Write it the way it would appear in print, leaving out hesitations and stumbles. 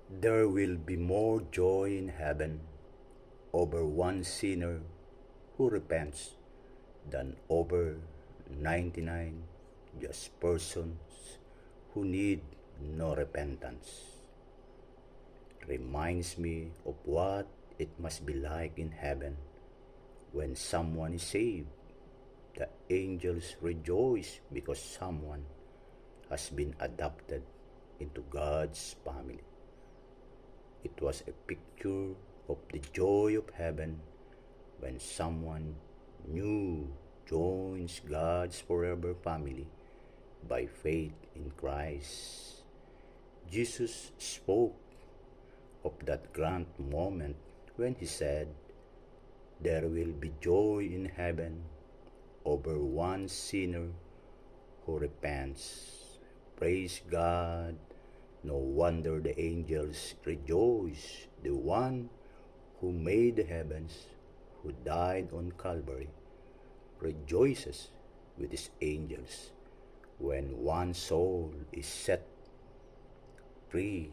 There will be more joy in heaven over one sinner who repents than over 99 just persons who need no repentance. Reminds me of what it must be like in heaven when someone is saved. The angels rejoice because someone has been adopted into God's family. It was a picture of the joy of heaven when someone new joins God's forever family by faith in Christ. Jesus spoke of that grand moment when he said, "There will be joy in heaven over one sinner who repents." Praise God. No wonder the angels rejoice. The one who made the heavens, who died on Calvary, rejoices with his angels when one soul is set free